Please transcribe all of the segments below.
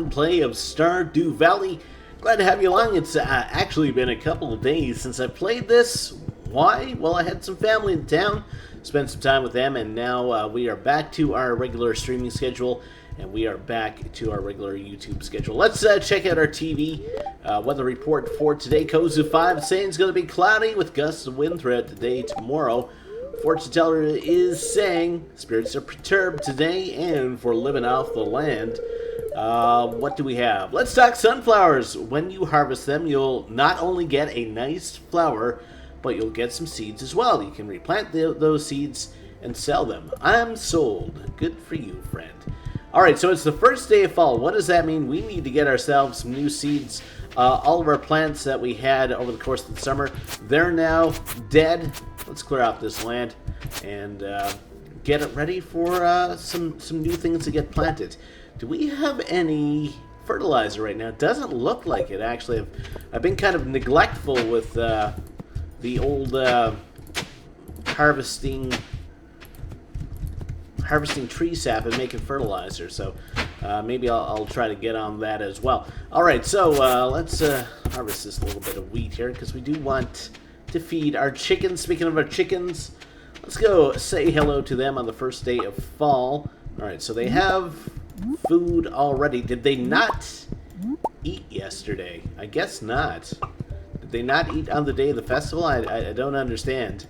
fine play of Stardew Valley. Glad to have you along. It's actually been a couple of days since I played this. Why? Well, I had some family in town, spent some time with them, and now we are back to our regular streaming schedule, and we are back to our regular YouTube schedule. Let's check out our TV. Weather report for today. Kozu 5 saying it's going to be cloudy with gusts of wind throughout the day tomorrow. Fortune teller is saying spirits are perturbed today and for living off the land. What do we have? Let's talk sunflowers. When you harvest them, you'll not only get a nice flower, but you'll get some seeds as well. You can replant those seeds and sell them. I'm sold. Good for you, friend. Alright, so it's the first day of fall. What does that mean? We need to get ourselves some new seeds. All of our plants that we had over the course of the summer, they're now dead. Let's clear out this land and get it ready for some new things to get planted. Do we have any fertilizer right now? It doesn't look like it, actually. I've been kind of neglectful with the old harvesting tree sap and making fertilizer, so maybe I'll try to get on that as well. Alright, so let's harvest this little bit of wheat here, because we do want to feed our chickens. Speaking of our chickens, let's go say hello to them on the first day of fall. Alright, so they have food already. Did they not eat yesterday? I guess not. Did they not eat on the day of the festival? I don't understand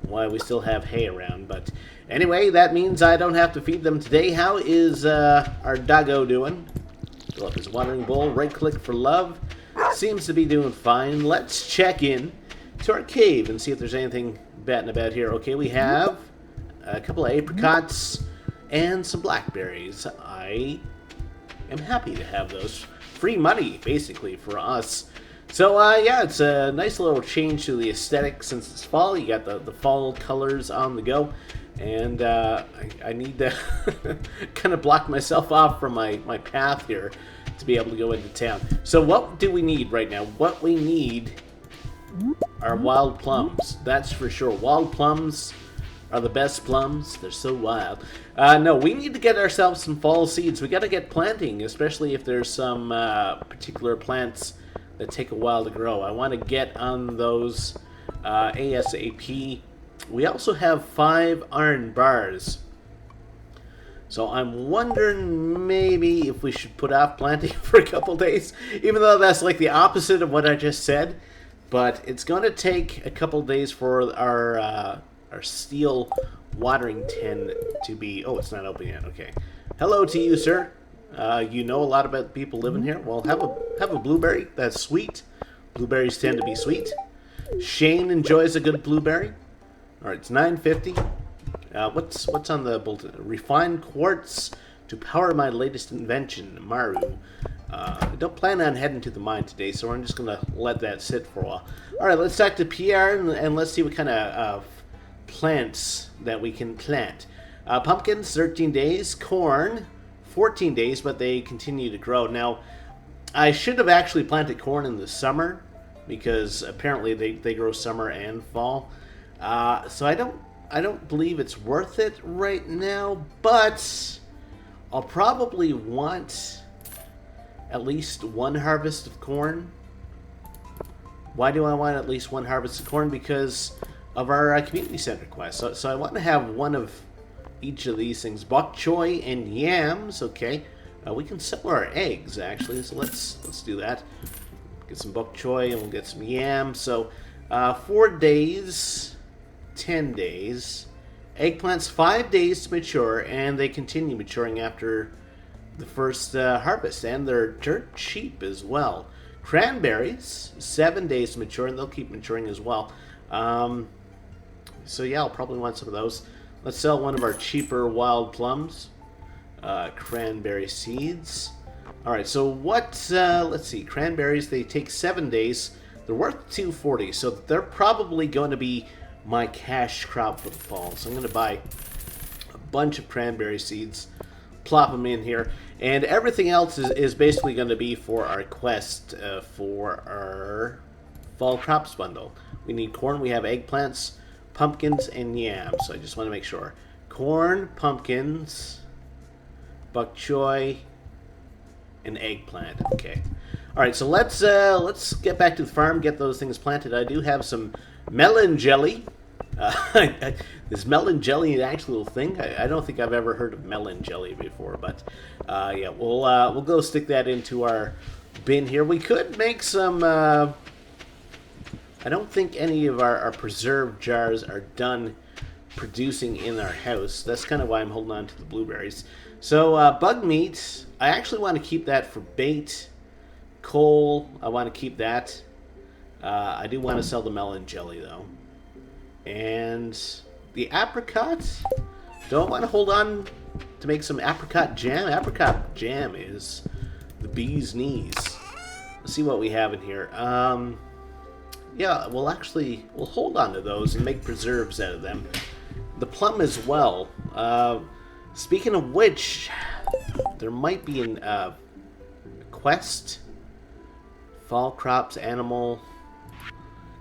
why we still have hay around, but anyway, that means I don't have to feed them today. How is our doggo doing? Fill up his watering bowl, right click for love. Seems to be doing fine. Let's check in to our cave and see if there's anything batting about here. Okay, we have a couple of apricots and some blackberries. I am happy to have those. Free money, basically, for us. So, yeah, it's a nice little change to the aesthetic since it's fall. You got the fall colors on the go. And I need to kind of block myself off from my path here to be able to go into town. So what do we need right now? What we need are wild plums. That's for sure. Wild plums are the best plums. They're so wild. No, we need to get ourselves some fall seeds. We got to get planting, especially if there's some particular plants that take a while to grow. I want to get on those ASAP. We also have 5 iron bars. So I'm wondering maybe if we should put off planting for a couple days, even though that's like the opposite of what I just said. But it's going to take a couple days for our steel watering tin to be... Oh, it's not open yet. Okay. Hello to you, sir. You know a lot about people living here. Well, have a blueberry. That's sweet. Blueberries tend to be sweet. Shane enjoys a good blueberry. All right, it's $9.50. What's on the bulletin? Refined quartz to power my latest invention, Maru. I don't plan on heading to the mine today, so I'm just going to let that sit for a while. All right, let's talk to Pierre, and let's see what kind of plants that we can plant. Pumpkins, 13 days. Corn, 14 days, but they continue to grow. Now, I should have actually planted corn in the summer, because apparently they grow summer and fall. So I don't believe it's worth it right now, but I'll probably want at least one harvest of corn. Why do I want at least one harvest of corn? Because of our community center quest. So I want to have one of each of these things. Bok choy and yams. Okay, we can sell our eggs actually. So let's do that. Get some bok choy and we'll get some yams. So 4 days, 10 days. Eggplants 5 days to mature, and they continue maturing after the first harvest, and they're dirt cheap as well. Cranberries 7 days to mature, and they'll keep maturing as well. So yeah, I'll probably want some of those. Let's sell one of our cheaper wild plums. Cranberry seeds. Alright, so what, let's see, cranberries, they take 7 days. They're worth $2.40, so they're probably going to be my cash crop for the fall. So I'm going to buy a bunch of cranberry seeds, plop them in here, and everything else is basically going to be for our quest for our fall crops bundle. We need corn, we have eggplants, pumpkins, and yams. So I just want to make sure. Corn, pumpkins, bok choy, An eggplant. Okay. All right. So let's get back to the farm. Get those things planted. I do have some melon jelly. Is melon jelly an actual thing? I don't think I've ever heard of melon jelly before, but yeah, we'll go stick that into our bin here. We could make some. I don't think any of our preserve jars are done producing in our house. That's kind of why I'm holding on to the blueberries. So bug meat, I actually want to keep that for bait. Coal, I want to keep that. I do want to sell the melon jelly though. And the apricot, don't want to hold on to make some apricot jam. Apricot jam is the bee's knees. Let's see what we have in here. Yeah, we'll hold on to those and make preserves out of them. The plum as well. Speaking of which, there might be a quest. Fall crops, animal,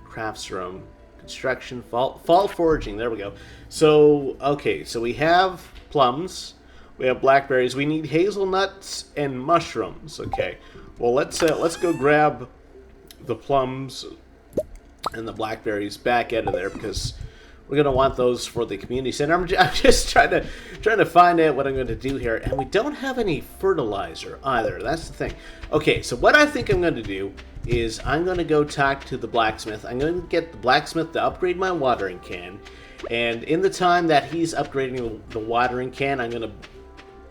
crafts room, construction, fall foraging. There we go. So, okay, so we have plums, we have blackberries, we need hazelnuts and mushrooms. Okay, well let's go grab the plums and the blackberries back out of there because we're gonna want those for the community center. I'm just trying to find out what I'm going to do here, and we don't have any fertilizer either. That's the thing. Okay, so what I think I'm going to do is I'm going to go talk to the blacksmith. I'm going to get the blacksmith to upgrade my watering can, and in the time that he's upgrading the watering can, I'm going to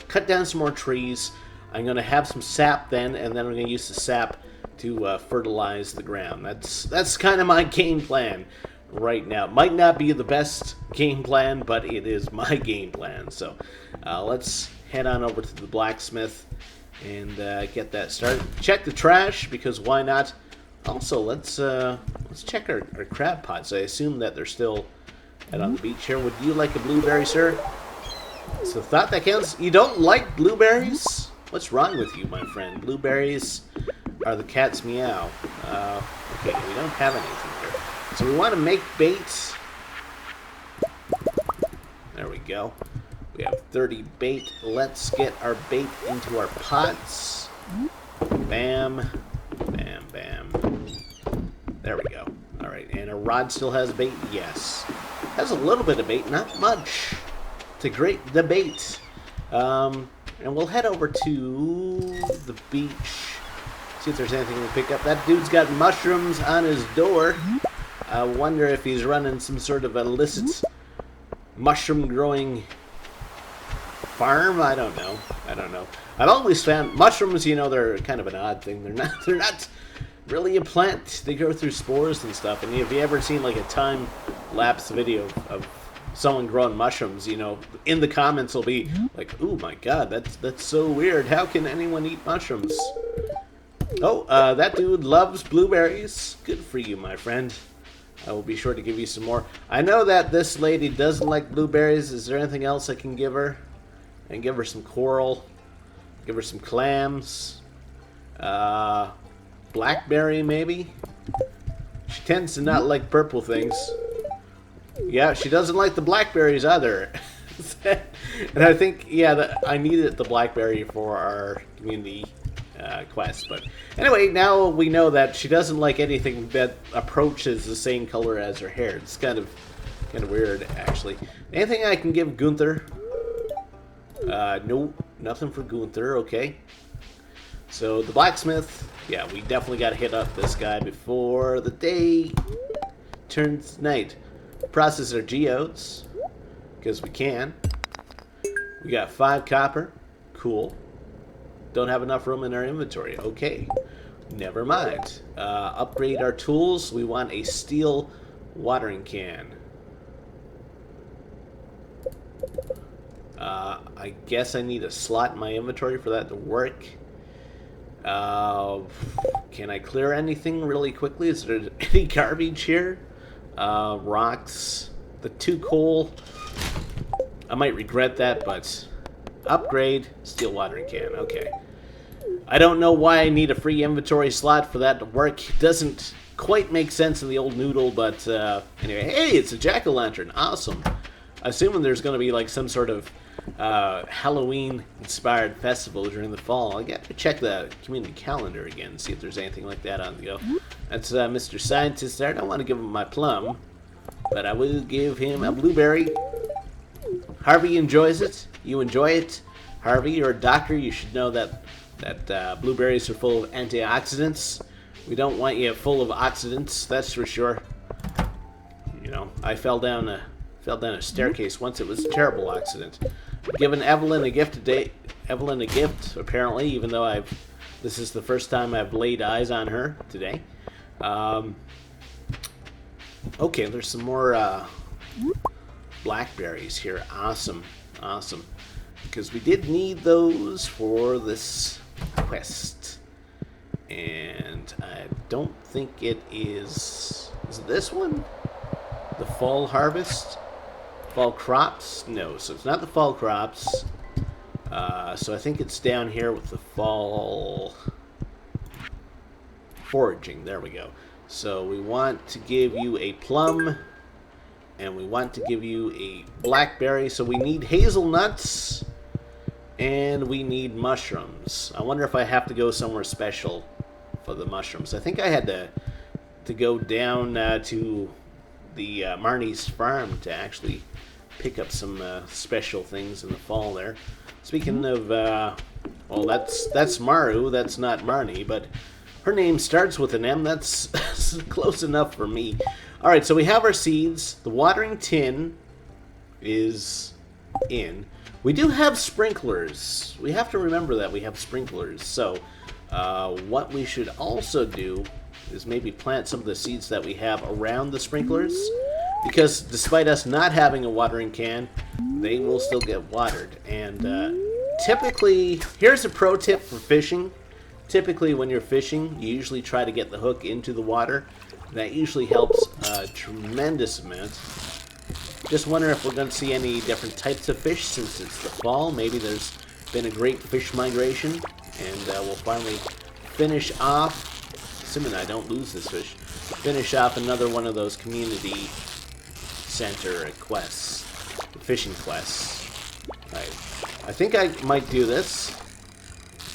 cut down some more trees. I'm going to have some sap then, and then I'm going to use the sap to fertilize the ground. That's kind of my game plan right now. It might not be the best game plan, but it is my game plan. So let's head on over to the blacksmith and get that started. Check the trash, because why not? Also, let's check our crab pots. I assume that they're still out on the beach here. Would you like a blueberry, sir? So thought that counts. You don't like blueberries? What's wrong with you, my friend? Blueberries are the cat's meow. Okay, we don't have anything here. So we want to make bait. There we go. We have 30 bait. Let's get our bait into our pots. Bam. Bam, bam. There we go. All right, and our rod still has bait? Yes. Has a little bit of bait, not much. To grate the bait. And we'll head over to the beach. See if there's anything to pick up. That dude's got mushrooms on his door. I wonder if he's running some sort of illicit mushroom growing farm. I don't know. I've always found mushrooms, you know, they're kind of an odd thing. They're not really a plant. They grow through spores and stuff. And have you ever seen like a time-lapse video of someone growing mushrooms? You know, in the comments will be like, "Oh my God, that's so weird. How can anyone eat mushrooms?" Oh, that dude loves blueberries. Good for you, my friend. I will be sure to give you some more. I know that this lady doesn't like blueberries. Is there anything else I can give her? I can give her some coral. Give her some clams. Blackberry, maybe? She tends to not like purple things. Yeah, she doesn't like the blackberries either. And I think, yeah, I needed the blackberry for our community quest. But anyway, now we know that she doesn't like anything that approaches the same color as her hair. It's kind of weird, actually. Anything I can give Gunther? Nope, nothing for Gunther. Okay. So the blacksmith, yeah, we definitely got to hit up this guy before the day turns night. Process our geodes, because we can. We got 5 copper. Cool. Don't have enough room in our inventory. Okay. Never mind. Upgrade our tools. We want a steel watering can. I guess I need a slot in my inventory for that to work. Can I clear anything really quickly? Is there any garbage here? Rocks. The 2 coal. I might regret that, but upgrade. Steel watering can. Okay. I don't know why I need a free inventory slot for that to work. It doesn't quite make sense in the old noodle, but anyway. Hey, it's a jack-o'-lantern. Awesome. Assuming there's going to be like some sort of Halloween-inspired festival during the fall. I got to check the community calendar again and see if there's anything like that on the go. That's Mr. Scientist there. I don't want to give him my plum, but I will give him a blueberry. Harvey enjoys it. You enjoy it. Harvey, you're a doctor. You should know that blueberries are full of antioxidants. We don't want you full of oxidants, that's for sure. You know, I fell down a staircase once. It was a terrible accident. I've given Evelyn a gift today. Evelyn a gift, apparently, even though this is the first time I've laid eyes on her today. Okay, there's some more blackberries here. Awesome, awesome. Because we did need those for this quest. And I don't think it is... Is it this one? The fall harvest? Fall crops? No, so it's not the fall crops. So I think it's down here with the fall foraging. There we go. So we want to give you a plum, and we want to give you a blackberry. So we need hazelnuts, and we need mushrooms. I wonder if I have to go somewhere special for the mushrooms. I think I had to go down to the Marnie's farm to actually pick up some special things in the fall there. Speaking of, well, that's Maru, that's not Marnie, but her name starts with an M. That's close enough for me. All right, so we have our seeds. The watering tin is in. We do have sprinklers. We have to remember that we have sprinklers. So what we should also do is maybe plant some of the seeds that we have around the sprinklers, because despite us not having a watering can, they will still get watered. And typically, here's a pro tip for fishing. Typically when you're fishing, you usually try to get the hook into the water. That usually helps a tremendous amount. Just wonder if we're going to see any different types of fish since it's the fall. Maybe there's been a great fish migration, and we'll finally finish off, assuming I don't lose this fish, finish off another one of those community center quests, the fishing quests. I think I might do this,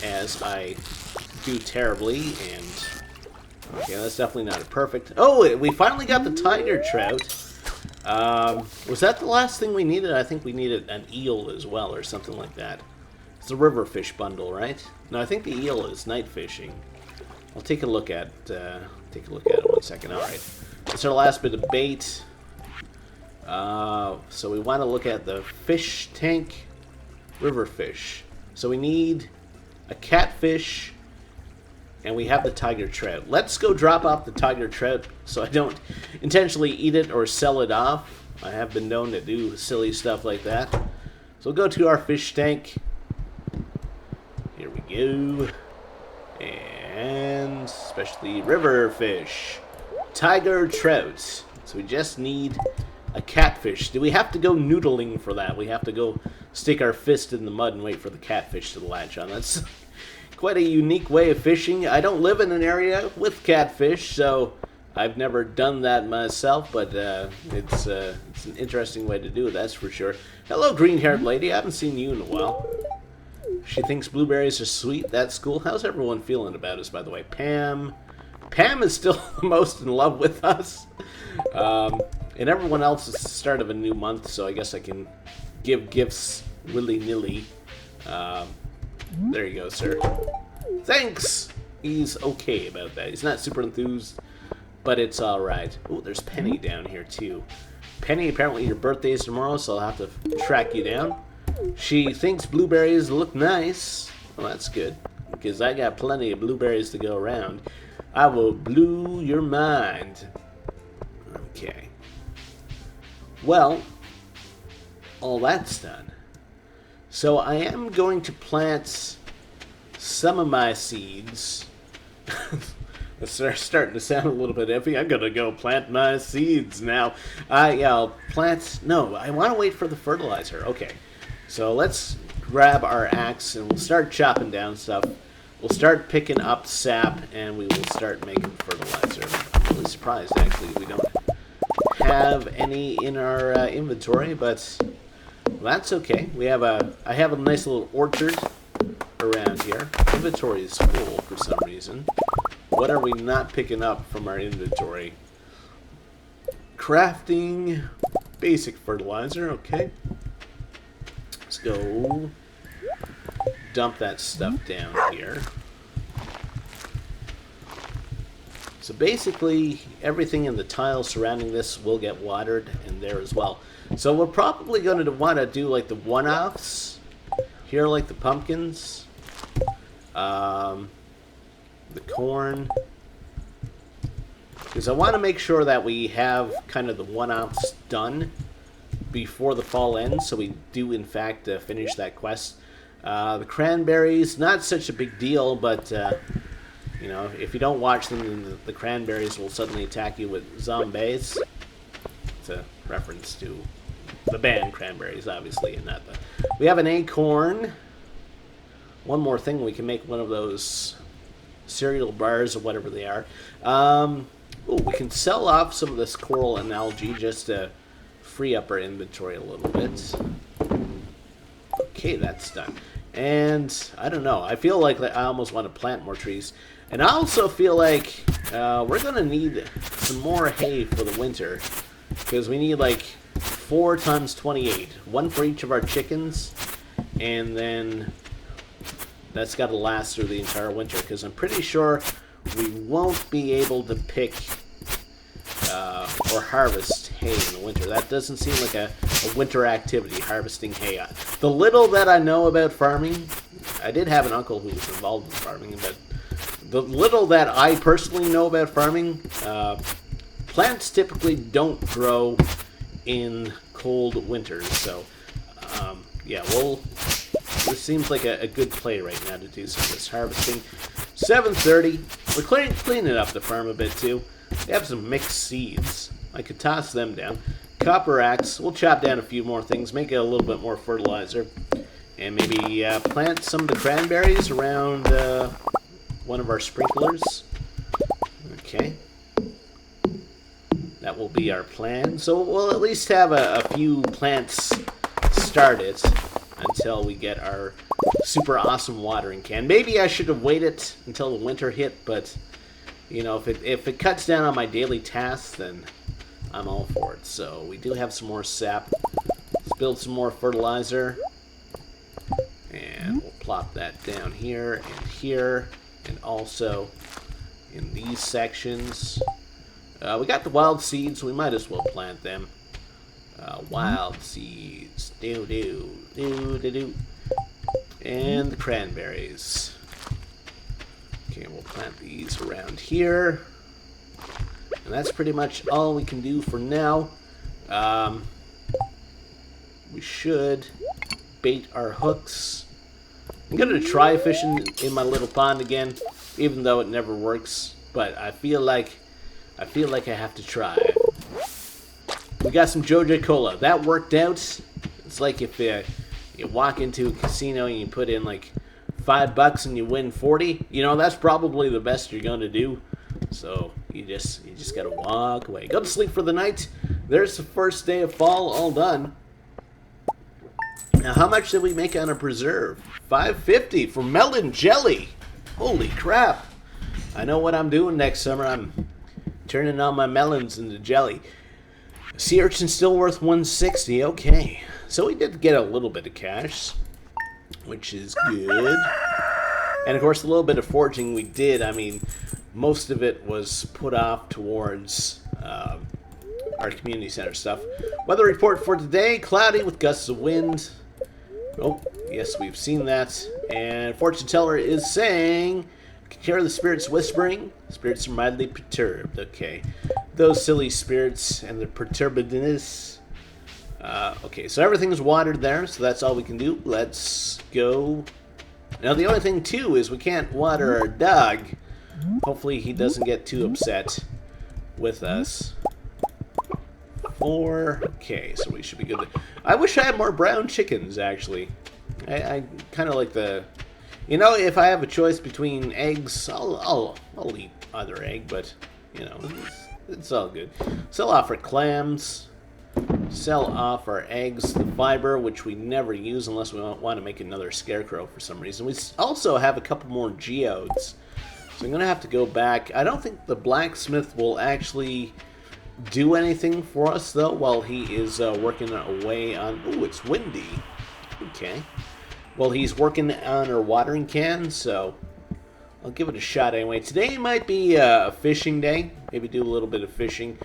as I do terribly, and okay, that's definitely not a perfect. Oh, we finally got the tiger trout. Was that the last thing we needed? I think we needed an eel as well, or something like that. It's a river fish bundle, right? No, I think the eel is night fishing. I'll take a look at it 1 second. All right, that's our last bit of bait. So we want to look at the fish tank, river fish. So we need a catfish, and we have the tiger trout. Let's go drop off the tiger trout so I don't intentionally eat it or sell it off. I have been known to do silly stuff like that. So we'll go to our fish tank. Here we go. And especially river fish. Tiger trout. So we just need a catfish. Do we have to go noodling for that? We have to go stick our fist in the mud and wait for the catfish to latch on. That's quite a unique way of fishing. I don't live in an area with catfish, so I've never done that myself, but it's an interesting way to do it, that's for sure. Hello, green-haired lady. I haven't seen you in a while. She thinks blueberries are sweet. That's cool. How's everyone feeling about us, by the way? Pam is still the most in love with us. And everyone else is the start of a new month, so I guess I can give gifts willy-nilly. There you go, sir. Thanks! He's okay about that. He's not super enthused, but it's alright. Oh, there's Penny down here, too. Penny, apparently your birthday is tomorrow, so I'll have to track you down. She thinks blueberries look nice. Well, that's good, because I got plenty of blueberries to go around. I will blow your mind. Okay. Well, all that's done. So I am going to plant some of my seeds. It's starting to sound a little bit iffy. I'm going to go plant my seeds now. Yeah, I'll plant... No, I want to wait for the fertilizer. Okay. So let's grab our axe and we'll start chopping down stuff. We'll start picking up sap and we will start making fertilizer. I'm really surprised, actually, we don't have any in our inventory, but That's okay. I have a nice little orchard around here. Inventory is full for some reason. What are we not picking up from our inventory? Crafting, basic fertilizer, okay. Let's go dump that stuff down here. So basically, everything in the tile surrounding this will get watered in there as well. So we're probably going to want to do like the one-offs. Here, like the pumpkins. The corn. Because I want to make sure that we have kind of the one-offs done before the fall ends. So we do, in fact, finish that quest. The cranberries, not such a big deal, but... you know, if you don't watch them, then the cranberries will suddenly attack you with zombies. It's a reference to the band Cranberries, obviously, and not the... We have an acorn. One more thing, we can make one of those cereal bars or whatever they are. Ooh, we can sell off some of this coral and algae just to free up our inventory a little bit. Okay, that's done. And I don't know, I feel like I almost want to plant more trees. And I also feel like we're going to need some more hay for the winter. Because we need like 4 times 28. One for each of our chickens. And then that's got to last through the entire winter. Because I'm pretty sure we won't be able to pick or harvest hay in the winter. That doesn't seem like a winter activity, harvesting hay. The little that I know about farming, I did have an uncle who was involved in farming, but the little that I personally know about farming, plants typically don't grow in cold winters. So, yeah, this seems like a good play right now to do some of this harvesting. 7:30. We're cleaning up the farm a bit too. We have some mixed seeds. I could toss them down. Copper axe. We'll chop down a few more things, make it a little bit more fertilizer, and maybe plant some of the cranberries around one of our sprinklers. Okay. That will be our plan. So we'll at least have a few plants started until we get our super awesome watering can. Maybe I should have waited until the winter hit, but you know, if it cuts down on my daily tasks, then I'm all for it. So we do have some more sap. Let's build some more fertilizer. And we'll plop that down here and here. And also in these sections. We got the wild seeds. We might as well plant them. Wild seeds. Do. And the cranberries. Okay, we'll plant these around here. And that's pretty much all we can do for now. We should bait our hooks. I'm going to try fishing in my little pond again, even though it never works. But I feel like I have to try. We got some Joja Cola. That worked out. It's like if you walk into a casino and you put in like $5 and you win 40. You know, that's probably the best you're going to do. So you just got to walk away. Go to sleep for the night. There's the first day of fall all done. Now, how much did we make on a preserve? $5.50 for melon jelly. Holy crap. I know what I'm doing next summer. I'm turning all my melons into jelly. Sea urchin still worth $1.60. Okay. So we did get a little bit of cash, which is good. And of course, a little bit of foraging we did. I mean, most of it was put off towards our community center stuff. Weather report for today, cloudy with gusts of wind. Oh, yes, we've seen that. And fortune teller is saying, can hear the spirits whispering. Spirits are mildly perturbed. Okay. Those silly spirits and the perturbedness. Okay, so everything's watered there, so that's all we can do. Let's go. Now, the only thing, too, is we can't water our dog. Hopefully he doesn't get too upset with us. 4. Okay, so we should be good. I wish I had more brown chickens, actually. I kind of like the... You know, if I have a choice between eggs, I'll eat either egg, but, you know, it's all good. Sell off for clams. Sell off our eggs, the fiber, which we never use unless we want to make another scarecrow for some reason. We also have a couple more geodes. So I'm going to have to go back. I don't think the blacksmith will actually do anything for us, though, while he is working away on... Ooh, it's windy. Okay. Well, he's working on our watering can, so I'll give it a shot anyway. Today might be a fishing day. Maybe do a little bit of fishing.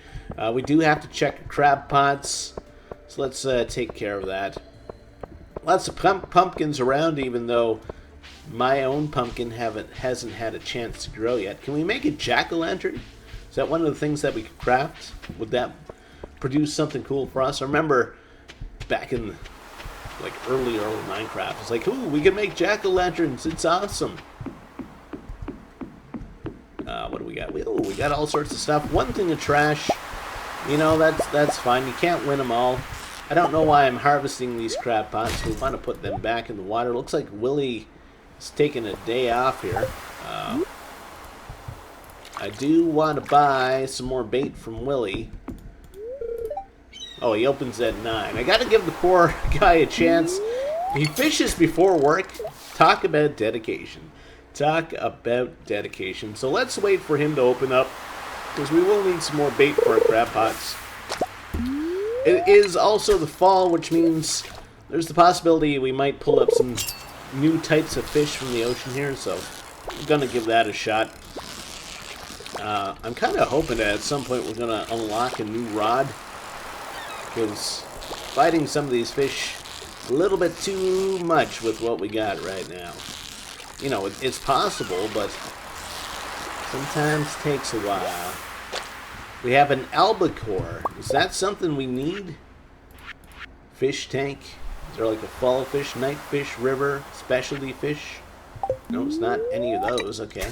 We do have to check crab pots, so let's take care of that. Lots of pumpkins around, even though my own pumpkin hasn't had a chance to grow yet. Can we make a jack-o'-lantern? Is that one of the things that we could craft? Would that produce something cool for us? I remember back in like early Minecraft, it's like, ooh, we can make jack-o'-lanterns. It's awesome. What do we got? We got all sorts of stuff. One thing of trash. You know, that's fine. You can't win them all. I don't know why I'm harvesting these crab pots. We want to put them back in the water. Looks like Willie is taking a day off here. I do want to buy some more bait from Willie. Oh, he opens at 9. I got to give the poor guy a chance. He fishes before work. Talk about dedication. Talk about dedication. So let's wait for him to open up, because we will need some more bait for our crab pots. It is also the fall, which means there's the possibility we might pull up some new types of fish from the ocean here, so I'm going to give that a shot. I'm kind of hoping that at some point we're going to unlock a new rod, because fighting some of these fish is a little bit too much with what we got right now. You know, it's possible, but sometimes takes a while. We have an albacore. Is that something we need? Fish tank. Is there like a fall fish, night fish, river, specialty fish? No, it's not any of those. Okay.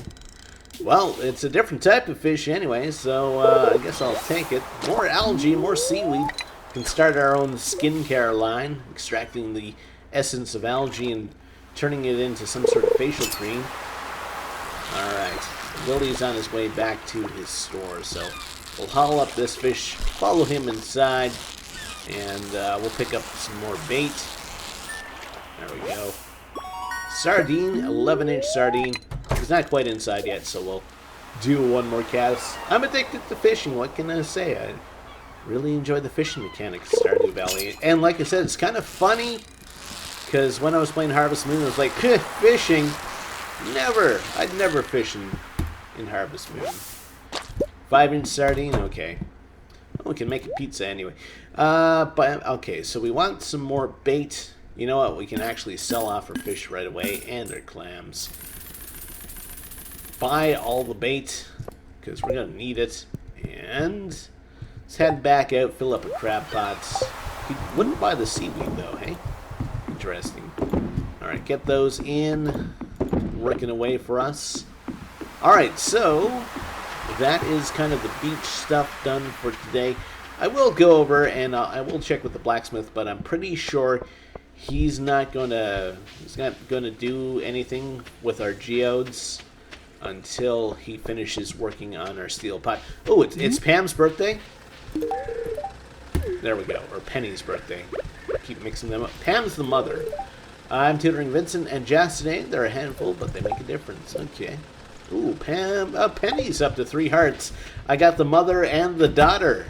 Well, it's a different type of fish anyway, so I guess I'll take it. More algae, more seaweed. We can start our own skincare line, extracting the essence of algae and turning it into some sort of facial cream. Alright. Willie's on his way back to his store, so we'll haul up this fish, follow him inside, and we'll pick up some more bait. There we go. Sardine, 11-inch sardine. He's not quite inside yet, so we'll do one more cast. I'm addicted to fishing, what can I say? I really enjoy the fishing mechanics of Stardew Valley. And like I said, it's kind of funny, because when I was playing Harvest Moon, I was like, fishing? Never. I'd never fish in Harvest Moon. 5-inch sardine? Okay. Well, we can make a pizza anyway. But okay, so we want some more bait. You know what? We can actually sell off our fish right away and our clams. Buy all the bait, because we're going to need it. And let's head back out, fill up our crab pots. We wouldn't buy the seaweed, though, hey? Interesting. Alright, get those in. Working away for us. Alright, so that is kind of the beach stuff done for today. I will go over and I will check with the blacksmith, but I'm pretty sure he's not gonna do anything with our geodes until he finishes working on our steel pot. Oh, it's Pam's birthday. There we go, or Penny's birthday. I keep mixing them up. Pam's the mother. I'm tutoring Vincent and Jazz today. They're a handful, but they make a difference. Okay. Ooh, Pam. Penny's up to 3 hearts. I got the mother and the daughter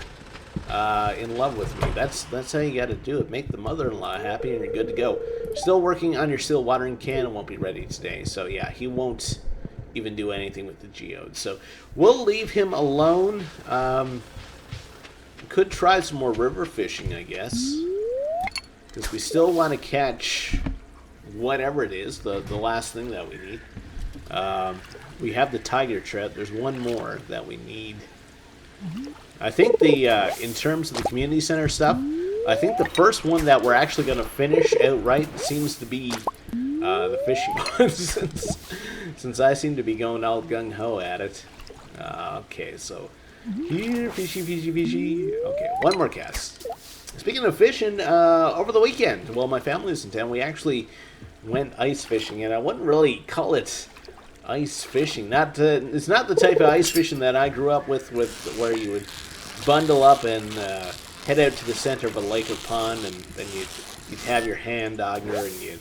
in love with me. That's how you got to do it. Make the mother-in-law happy, and you're good to go. Still working on your steel watering can. It won't be ready today. So yeah, he won't even do anything with the geodes. So we'll leave him alone. Could try some more river fishing, I guess, because we still want to catch whatever it is, the last thing that we need. We have the tiger trout. There's one more that we need. I think in terms of the community center stuff, I think the first one that we're actually going to finish outright seems to be the fishing one, since I seem to be going all gung-ho at it. Okay, so here, fishy, fishy, fishy. Okay, one more cast. Speaking of fishing, over the weekend, while my family was in town, we actually went ice fishing, and I wouldn't really call it ice fishing. It's not the type of ice fishing that I grew up with where you would bundle up and head out to the center of a lake or pond, and then you'd have your hand auger, and you'd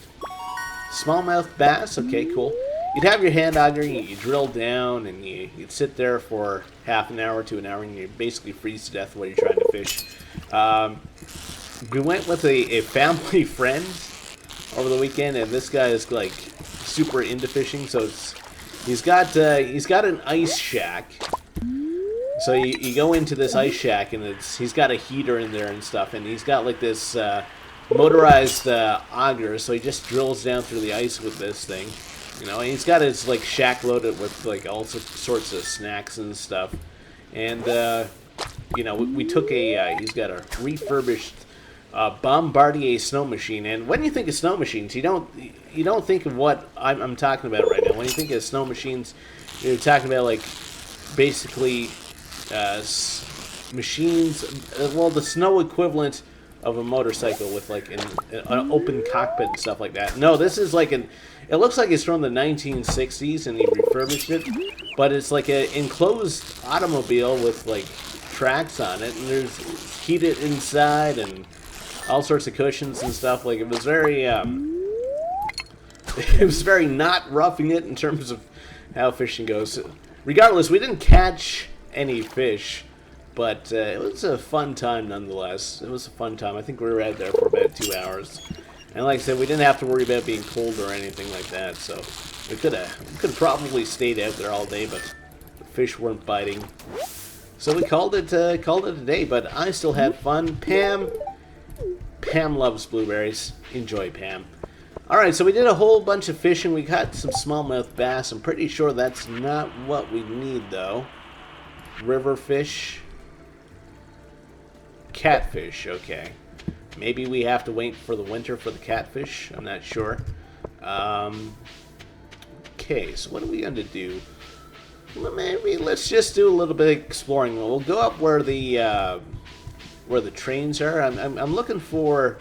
smallmouth bass. Okay, cool. You'd have your hand auger, and you drill down, and you'd sit there for half an hour to an hour, and you basically freeze to death while you're trying to fish. We went with a family friend over the weekend, and this guy is like super into fishing. So he's got an ice shack. So you go into this ice shack, and he's got a heater in there and stuff, and he's got like this motorized auger. So he just drills down through the ice with this thing, you know. And he's got his like shack loaded with like all sorts of snacks and stuff. And you know, we took he's got a refurbished Bombardier snow machine. And when you think of snow machines, you don't think of what I'm talking about right now. When you think of snow machines, you're talking about like basically machines, well, the snow equivalent of a motorcycle with like an open cockpit and stuff like that. No, this is like it looks like it's from the 1960s, and he refurbished it, but it's like an enclosed automobile with like tracks on it, and there's heated inside and all sorts of cushions and stuff. Like it was very not roughing it in terms of how fishing goes. Regardless, we didn't catch any fish, but it was a fun time nonetheless. It was a fun time. I think we were out there for about 2 hours, and like I said, we didn't have to worry about being cold or anything like that. So we could have probably stayed out there all day, but the fish weren't biting. So we called it a day. But I still had fun. Pam loves blueberries. Enjoy, Pam. Alright, so we did a whole bunch of fishing. We got some smallmouth bass. I'm pretty sure that's not what we need, though. River fish. Catfish, okay. Maybe we have to wait for the winter for the catfish. I'm not sure. Okay, so what are we going to do? Well, maybe let's just do a little bit of exploring. We'll go up where the trains are. I'm looking for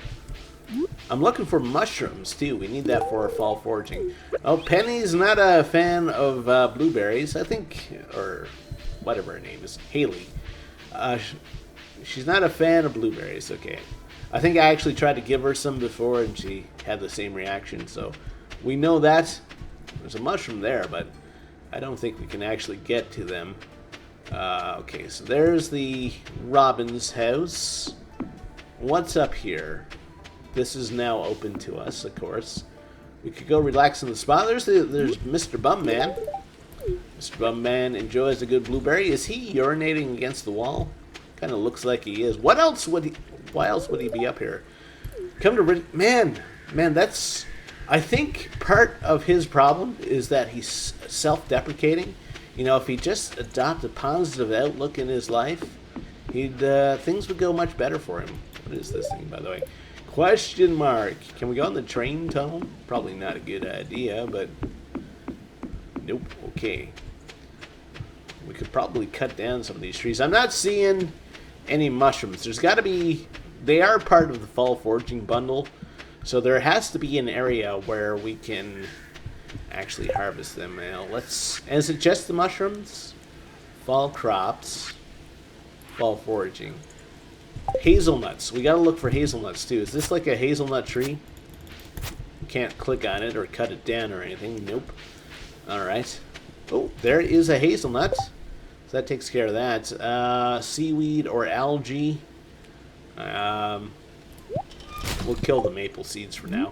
mushrooms too. We need that for our fall foraging. Oh, Penny's not a fan of blueberries, I think, or whatever her name is, Haley. She's not a fan of blueberries. Okay, I think I actually tried to give her some before, and she had the same reaction. So we know that there's a mushroom there, but I don't think we can actually get to them. Okay, so there's the Robin's house. What's up here? This is now open to us, of course. We could go relax in the spa. There's Mr. Bumman. Mr. Bumman enjoys a good blueberry. Is he urinating against the wall? Kind of looks like he is. Why else would he be up here? Come to man, that's. I think part of his problem is that he's self-deprecating. You know, if he just adopted a positive outlook in his life, things would go much better for him. What is this thing, by the way? Question mark. Can we go on the train tunnel? Probably not a good idea, but nope. Okay. We could probably cut down some of these trees. I'm not seeing any mushrooms. There's got to be. They are part of the fall foraging bundle, so there has to be an area where we can actually harvest them. Now, is it just the mushrooms? Fall crops. Fall foraging. Hazelnuts. We gotta look for hazelnuts too. Is this like a hazelnut tree? You can't click on it or cut it down or anything. Nope. Alright. Oh, there is a hazelnut. So that takes care of that. Seaweed or algae. We'll kill the maple seeds for now.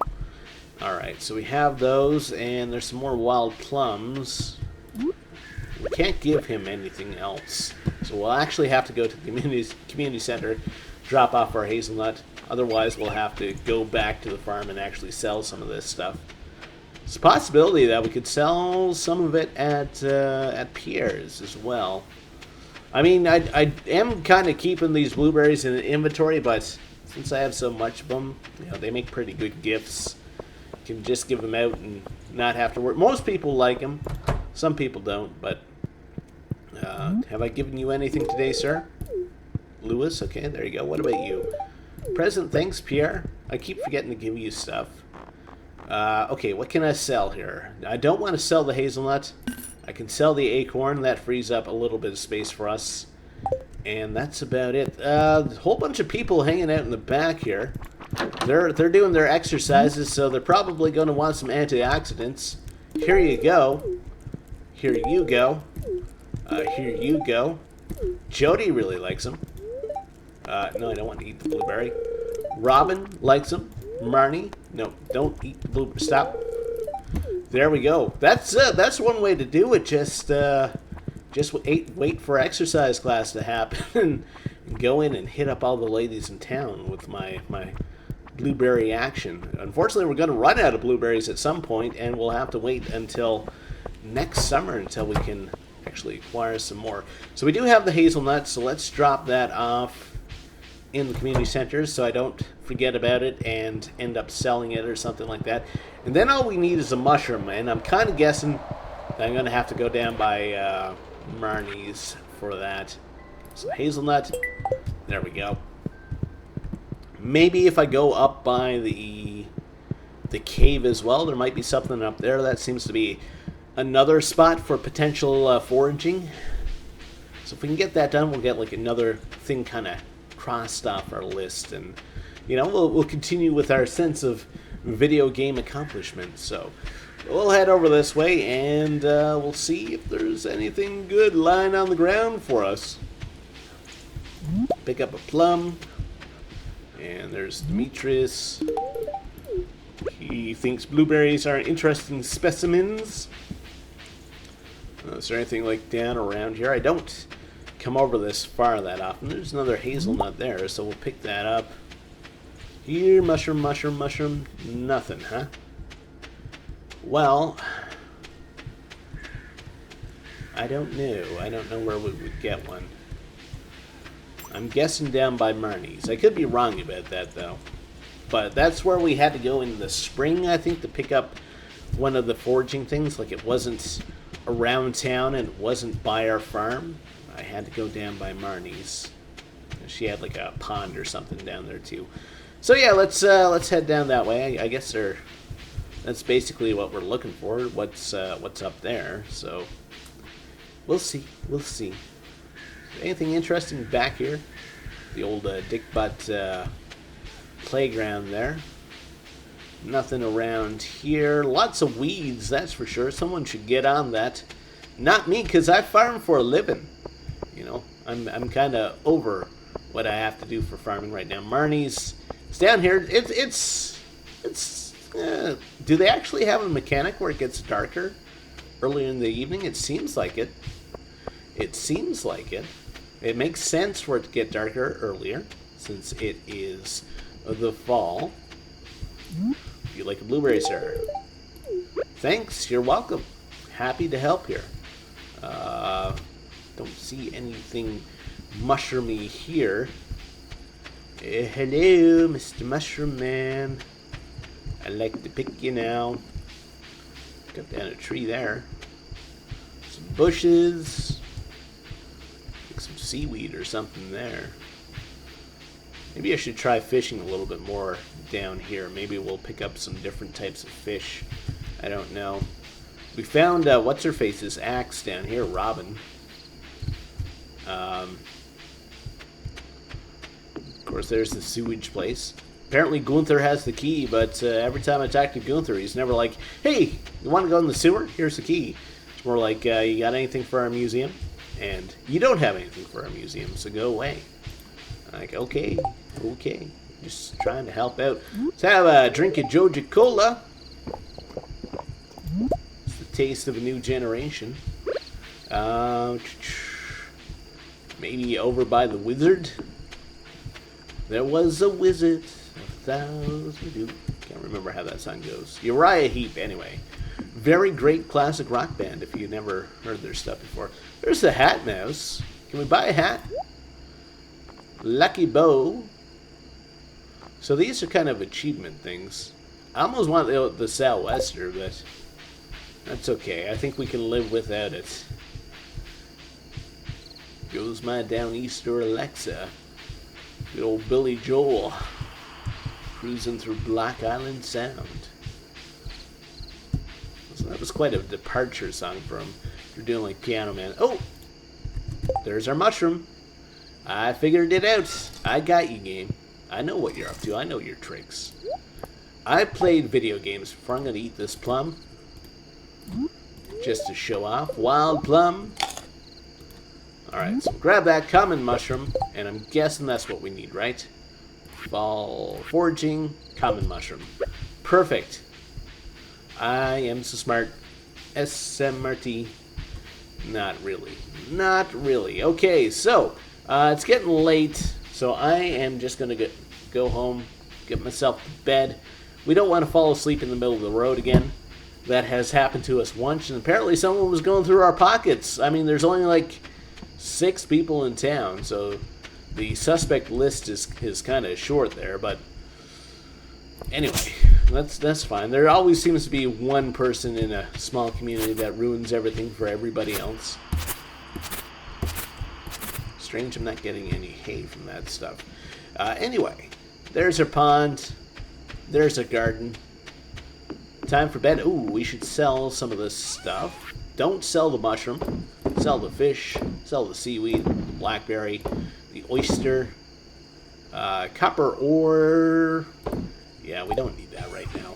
Alright, so we have those, and there's some more wild plums. We can't give him anything else. So we'll actually have to go to the community center, drop off our hazelnut. Otherwise, we'll have to go back to the farm and actually sell some of this stuff. It's a possibility that we could sell some of it at Pierre's as well. I mean, I am kind of keeping these blueberries in the inventory, but since I have so much of them, you know, they make pretty good gifts. You can just give them out and not have to work. Most people like them. Some people don't, but have I given you anything today, sir? Lewis? Okay, there you go. What about you? Present, thanks, Pierre. I keep forgetting to give you stuff. Okay, what can I sell here? I don't want to sell the hazelnut. I can sell the acorn. That frees up a little bit of space for us. And that's about it. A whole bunch of people hanging out in the back here. They're doing their exercises, so they're probably going to want some antioxidants. Here you go. Here you go. Here you go. Jody really likes them. No, I don't want to eat the blueberry. Robin likes them. Marnie, no, don't eat the blueberry. Stop. There we go. That's one way to do it. Just wait for exercise class to happen and go in and hit up all the ladies in town with my blueberry action. Unfortunately, we're going to run out of blueberries at some point, and we'll have to wait until next summer until we can actually acquire some more. So we do have the hazelnut, so let's drop that off in the community center so I don't forget about it and end up selling it or something like that. And then all we need is a mushroom, and I'm kind of guessing that I'm going to have to go down by Marnie's for that. So hazelnut, there we go. Maybe if I go up by the cave as well, there might be something up there. That seems to be another spot for potential foraging. So if we can get that done, we'll get like another thing kind of crossed off our list, and you know, we'll continue with our sense of video game accomplishment. So we'll head over this way, and we'll see if there's anything good lying on the ground for us. Pick up a plum. And there's Demetrius. He thinks blueberries are interesting specimens. Is there anything like down around here? I don't come over this far that often. There's another hazelnut there, so we'll pick that up. Here, mushroom, mushroom, mushroom. Nothing, huh? Well, I don't know. I don't know where we would get one. I'm guessing down by Marnie's. I could be wrong about that, though. But that's where we had to go in the spring, I think, to pick up one of the foraging things. Like, it wasn't around town and it wasn't by our farm. I had to go down by Marnie's. She had, like, a pond or something down there, too. So, yeah, let's head down that way. I guess that's basically what we're looking for, what's up there. So, we'll see. We'll see. Anything interesting back here? The old Dick Butt playground there. Nothing around here. Lots of weeds, that's for sure. Someone should get on that. Not me, because I farm for a living. You know, I'm kind of over what I have to do for farming right now. Marnie's down here. It's do they actually have a mechanic where it gets darker earlier in the evening? It seems like it. It seems like it. It makes sense for it to get darker earlier, since it is the fall. If you like a blueberry, sir. Thanks, you're welcome. Happy to help here. Don't see anything mushroomy here. Hello, Mr. Mushroom Man. I'd like to pick you now. Cut down a tree there. Some bushes. Some seaweed or something there. Maybe I should try fishing a little bit more down here. Maybe we'll pick up some different types of fish. I don't know. We found what's-her-face's axe down here, Robin. Of course, there's the sewage place. Apparently Gunther has the key, but every time I talk to Gunther, he's never like, hey, you want to go in the sewer? Here's the key. It's more like, you got anything for our museum? And you don't have anything for our museum, so go away. Like, okay, just trying to help out. Let's have a drink of Joja Cola. It's the taste of a new generation. Maybe over by the wizard. There was a wizard, 1,000. Can't remember how that song goes. Uriah Heep, anyway. Very great classic rock band if you've never heard their stuff before. There's the Hat Mouse. Can we buy a hat? Lucky Bow. So these are kind of achievement things. I almost want the Southwester, but that's okay. I think we can live without it. Goes my Downeaster Alexa. Good old Billy Joel. Cruising through Black Island Sound. So that was quite a departure song from, you're doing like Piano Man. Oh! There's our mushroom. I figured it out. I got you, game. I know what you're up to. I know your tricks. I played video games before. I'm going to eat this plum. Just to show off. Wild plum. Alright, so grab that common mushroom. And I'm guessing that's what we need, right? Fall foraging, common mushroom. Perfect. I am so smart. SMRT. Not really. Not really. Okay, so it's getting late, so I am just going to go home, get myself to bed. We don't want to fall asleep in the middle of the road again. That has happened to us once, and apparently someone was going through our pockets. I mean, there's only like 6 people in town, so the suspect list is kind of short there, but anyway, that's fine. There always seems to be one person in a small community that ruins everything for everybody else. Strange I'm not getting any hay from that stuff. Anyway, there's our pond. There's our garden. Time for bed. Ooh, we should sell some of this stuff. Don't sell the mushroom. Sell the fish. Sell the seaweed, the blackberry, the oyster, copper ore. Yeah, we don't need that right now.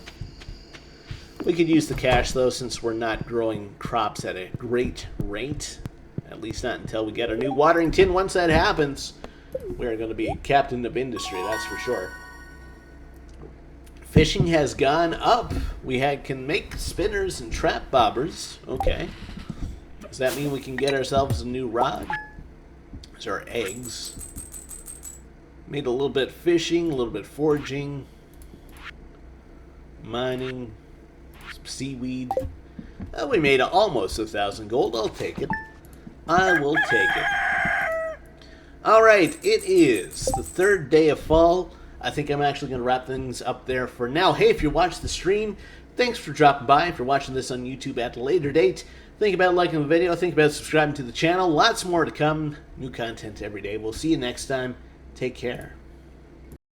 We could use the cash, though, since we're not growing crops at a great rate. At least not until we get our new watering tin. Once that happens, we're going to be captain of industry, that's for sure. Fishing has gone up. We can make spinners and trap bobbers. Okay. Does that mean we can get ourselves a new rod? Those are eggs. Made a little bit fishing, a little bit foraging. Mining. Some seaweed. We made almost 1,000 gold. I'll take it. I will take it. Alright, it is the 3rd day of fall. I think I'm actually going to wrap things up there for now. Hey, if you watched the stream, thanks for dropping by. If you're watching this on YouTube at a later date, think about liking the video. Think about subscribing to the channel. Lots more to come. New content every day. We'll see you next time. Take care.